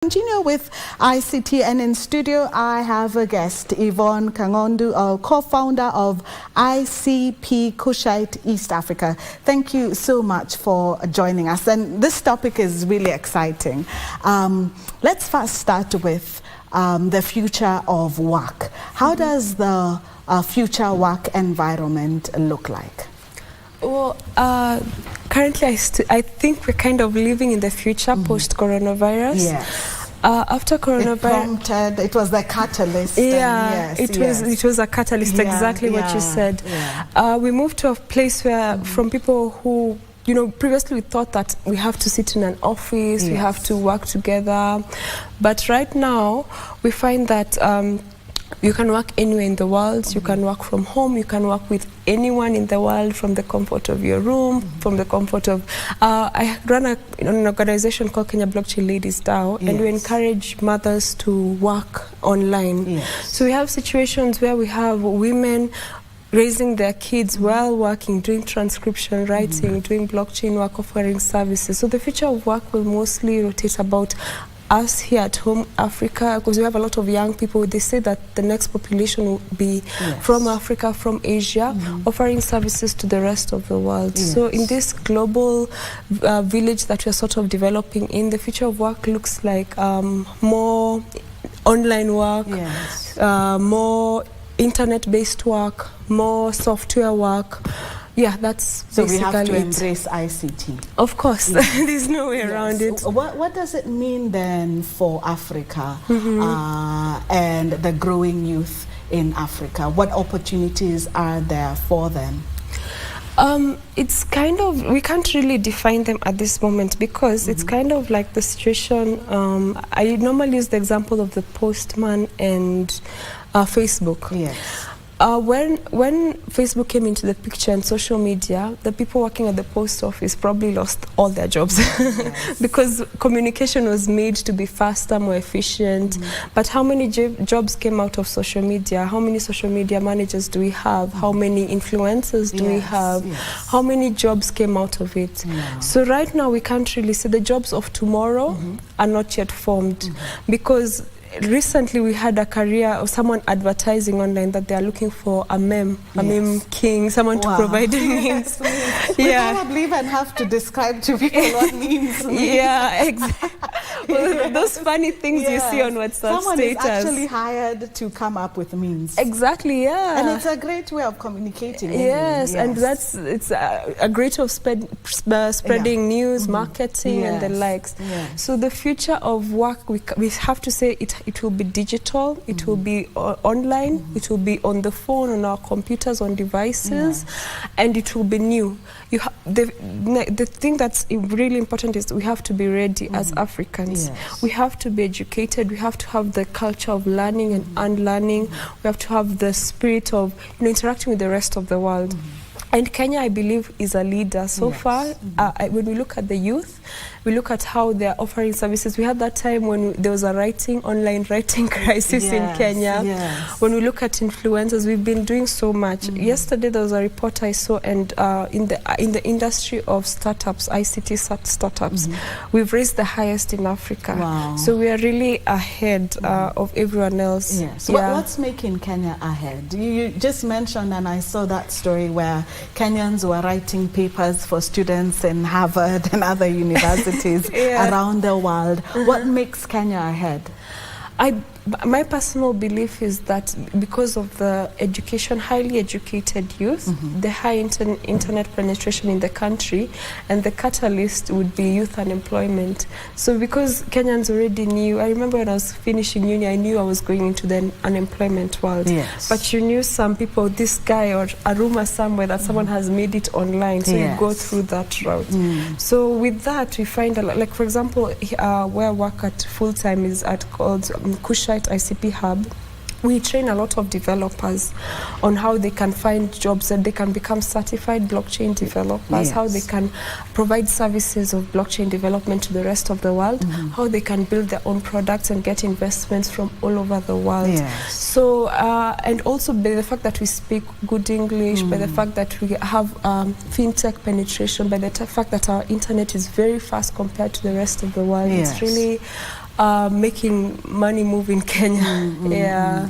Continue with ICT, and in studio I have a guest, Vyonne Kagondu, co-founder of ICP Kushite East Africa. Thank you so much for joining us, and this topic is really exciting. Let's first start with the future of work. How does the future work environment look like? Well, currently I think we're kind of living in the future post-coronavirus. Yes. After coronavirus, it was the catalyst. Yeah, it was a catalyst, exactly what you said. Yeah. We moved to a place where from people who, you know, previously we thought that we have to sit in an office, we have to work together. But right now, we find that you can work anywhere in the world, you can work from home, you can work with anyone in the world from the comfort of your room, from the comfort of... I run an organization called Kenya Blockchain Ladies DAO, and we encourage mothers to work online. So we have situations where we have women raising their kids while working, doing transcription, writing, doing blockchain work, offering services. So the future of work will mostly rotate about us here at home, Africa, because we have a lot of young people. They say that the next population will be from Africa, from Asia, offering services to the rest of the world. So in this global village that we're sort of developing in, the future of work looks like more online work, more internet-based work, more software work. Yeah, that's so basically we have to embrace ICT. Of course, there's no way around it. What does it mean then for Africa and the growing youth in Africa? What opportunities are there for them? It's kind of, we can't really define them at this moment because it's kind of like the situation. I normally use the example of the postman and Facebook. Yes. When Facebook came into the picture and social media, the people working at the post office probably lost all their jobs because communication was made to be faster, more efficient. But how many jobs came out of social media? How many social media managers do we have? How many influencers do we have? How many jobs came out of it? So right now we can't really say the jobs of tomorrow are not yet formed because recently we had a career of someone advertising online that they are looking for a meme king, someone to provide memes. We probably even have to describe to people what memes mean. Yeah, exactly. Well, those funny things you see on WhatsApp someone status. Is actually hired to come up with memes. Exactly, and it's a great way of communicating. And it's a great way of spreading news, marketing, and the likes. So the future of work, we have to say it will be digital, it will be online, it will be on the phone, on our computers, on devices, and it will be new. The thing that's really important is we have to be ready as Africans. We have to be educated, we have to have the culture of learning and unlearning, we have to have the spirit of interacting with the rest of the world. And Kenya, I believe, is a leader so far. When we look at the youth, we look at how they're offering services. We had that time when there was a online writing crisis in Kenya. When we look at influencers, we've been doing so much. Yesterday there was a report I saw, and in the industry of startups, ICT startups, we've raised the highest in Africa. So we are really ahead of everyone else. So what's making Kenya ahead? You just mentioned, and I saw that story where Kenyans were writing papers for students in Harvard and other universities around the world. What makes Kenya ahead? My personal belief is that because of the highly educated youth, the high internet penetration in the country, and the catalyst would be youth unemployment. So because Kenyans already knew, I remember when I was finishing uni, I knew I was going into the unemployment world. But you knew some people, this guy or a rumor somewhere that someone has made it online, so you go through that route. So with that, we find a lot, like for example, where I work at full-time is called Kushite ICP Hub. We train a lot of developers on how they can find jobs and they can become certified blockchain developers, how they can provide services of blockchain development to the rest of the world, how they can build their own products and get investments from all over the world. So, and also by the fact that we speak good English, by the fact that we have fintech penetration, by the fact that our internet is very fast compared to the rest of the world, it's really making money move in Kenya. Yeah.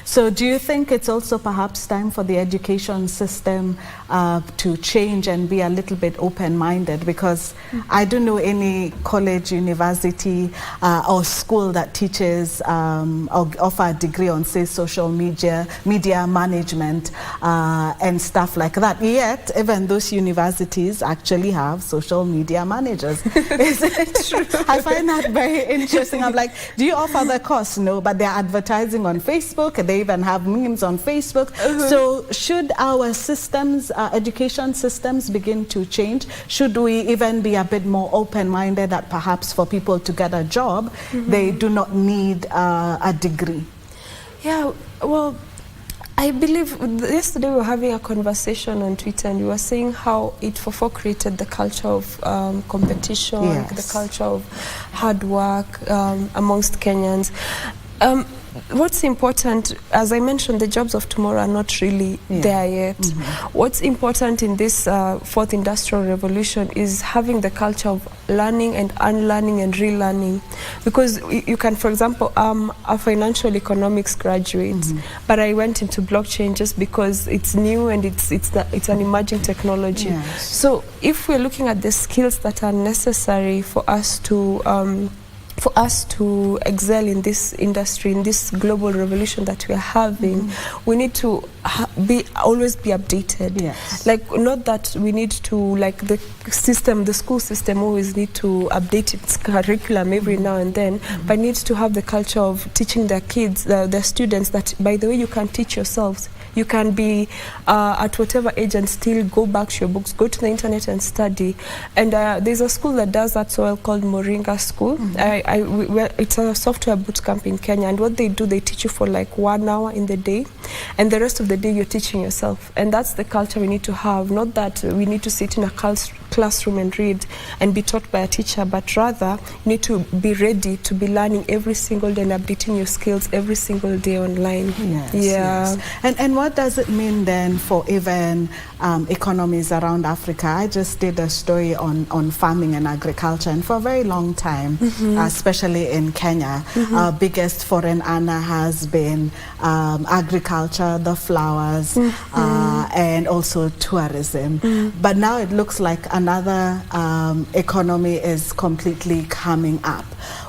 So do you think it's also perhaps time for the education system to change and be a little bit open-minded? Because I don't know any college, university or school that teaches or offer a degree on, say, social media management and stuff like that. Yet even those universities actually have social media managers. Is it true? I find that very interesting. I'm like, do you offer the course? No, but they're advertising on Facebook. They even have memes on Facebook. So should our systems, education systems, begin to change? Should we even be a bit more open-minded that perhaps for people to get a job, they do not need a degree? Yeah, well, I believe yesterday we were having a conversation on Twitter, and we were saying how it created the culture of competition, the culture of hard work amongst Kenyans. What's important, as I mentioned, the jobs of tomorrow are not really there yet. What's important in this fourth industrial revolution is having the culture of learning and unlearning and relearning. Because you can, for example, a financial economics graduate, but I went into blockchain just because it's new and it's an emerging technology. So if we're looking at the skills that are necessary for us to excel in this industry, in this global revolution that we are having, we need to always be updated. Like, not that we need to, like the school system always need to update its curriculum every now and then, but needs to have the culture of teaching their kids, their students, that by the way, you can teach yourselves. You can be at whatever age and still go back to your books, go to the internet and study. And there's a school that does that so well called Moringa School. It's a software boot camp in Kenya, and what they do, they teach you for like 1 hour in the day, and the rest of the day you're teaching yourself. And that's the culture we need to have, not that we need to sit in a classroom and read and be taught by a teacher, but rather you need to be ready to be learning every single day and updating your skills every single day online. And what does it mean then for even economies around Africa? I just did a story on farming and agriculture, and for a very long time, especially in Kenya, our biggest foreign earner has been agriculture, the flowers, and also tourism. But now it looks like another economy is completely coming up.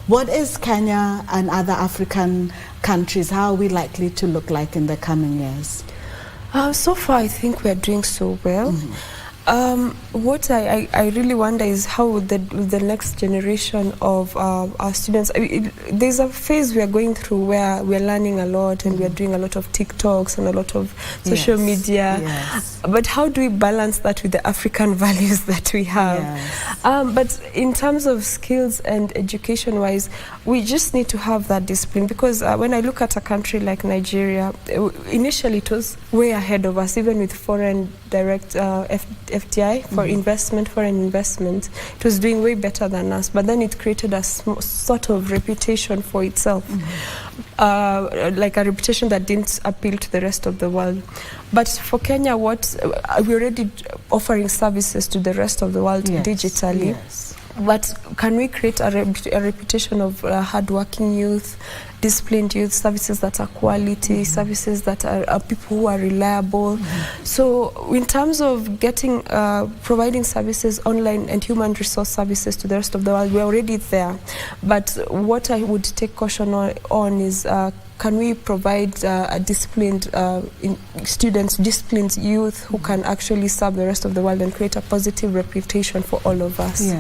What is Kenya and other African countries, how are we likely to look like in the coming years? So far, I think we are doing so well. What I really wonder is how the next generation of our students, there's a phase we are going through where we are learning a lot and we are doing a lot of TikToks and a lot of social media. But how do we balance that with the African values that we have? But in terms of skills and education-wise, we just need to have that discipline, because when I look at a country like Nigeria, initially it was way ahead of us, even with foreign direct FDI, foreign investment. It was doing way better than us, but then it created a sort of reputation for itself, like a reputation that didn't appeal to the rest of the world. But for Kenya, we're already offering services to the rest of the world digitally. But can we create a reputation of hardworking youth, disciplined youth, services that are quality, services that are people who are reliable? So in terms of getting, providing services online and human resource services to the rest of the world, we're already there. But what I would take caution on is, can we provide a disciplined students, disciplined youth who can actually serve the rest of the world and create a positive reputation for all of us?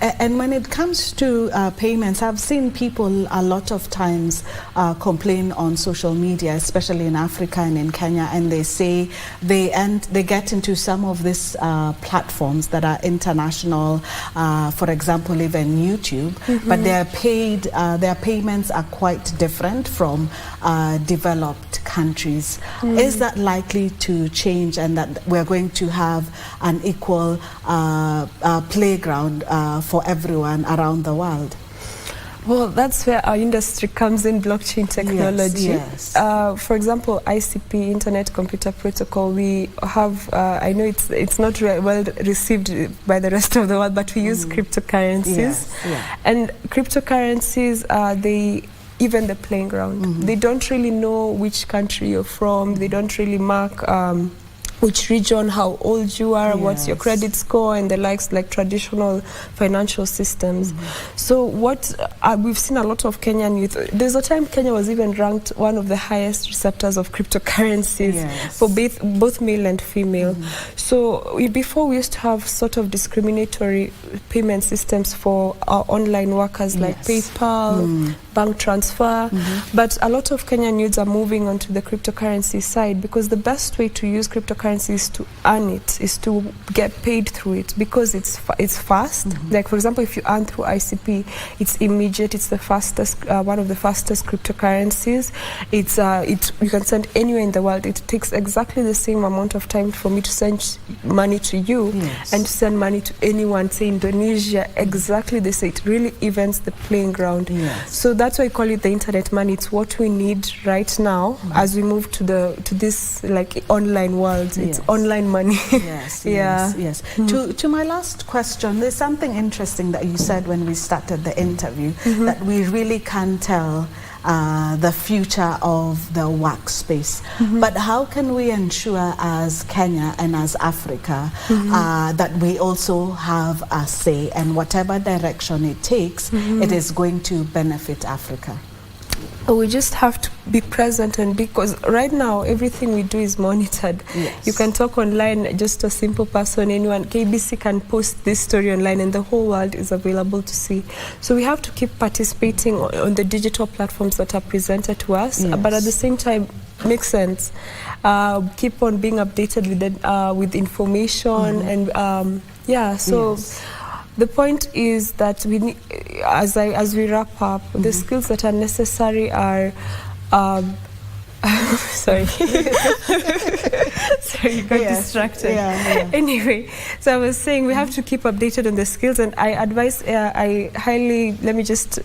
And when it comes to payments, I've seen people a lot of times complain on social media, especially in Africa and in Kenya, and they say they get into some of these platforms that are international, for example, even YouTube, but their payments are quite different from developed countries. Is that likely to change, and that we're going to have an equal playground for everyone around the world? Well, that's where our industry comes in, blockchain technology. Yes, yes. For example, ICP, Internet Computer Protocol, we have, I know it's not well received by the rest of the world, but we use cryptocurrencies. Yes, yeah. And cryptocurrencies, they even the playing ground. They don't really know which country you're from. They don't really mark which region, how old you are, what's your credit score, and the likes, like traditional financial systems. So what we've seen a lot of Kenyan youth. There's a time Kenya was even ranked one of the highest receptors of cryptocurrencies for both male and female. So before we used to have sort of discriminatory payment systems for our online workers like PayPal, bank transfer, but a lot of Kenyan youths are moving onto the cryptocurrency side because the best way to use cryptocurrency is to earn it, is to get paid through it, because it's fast. Like for example, if you earn through ICP, it's immediate. It's the fastest, one of the fastest cryptocurrencies. You can send anywhere in the world. It takes exactly the same amount of time for me to send money to you and to send money to anyone, say Indonesia, exactly the same. It really evens the playing ground. So that's why I call it the internet money. It's what we need right now as we move to this like online world. It's online money. Yes. To my last question, there's something interesting that you said when we started the interview, that we really can tell the future of the workspace. But how can we ensure as Kenya and as Africa that we also have a say, and whatever direction it takes, it is going to benefit Africa? We just have to be present, and because right now everything we do is monitored. You can talk online, just a simple person, anyone, KBC can post this story online and the whole world is available to see. So we have to keep participating on the digital platforms that are presented to us, but at the same time, makes sense. Keep on being updated with information and the point is that we need, as we wrap up, the skills that are necessary are sorry. Sorry, you got distracted. Anyway, so I was saying we have to keep updated on the skills, and I advise, I highly, let me just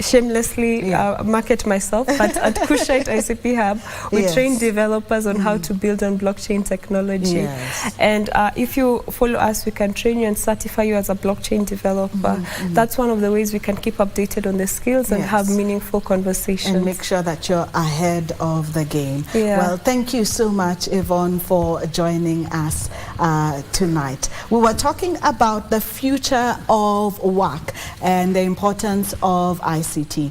shamelessly market myself, but at Kushite ICP Hub, we train developers on how to build on blockchain technology. And if you follow us, we can train you and certify you as a blockchain developer. That's one of the ways we can keep updated on the skills and have meaningful conversations. And make sure that you're ahead of the game. Well, thank you so much, Yvonne, for joining us tonight. We were talking about the future of work and the importance of ICT.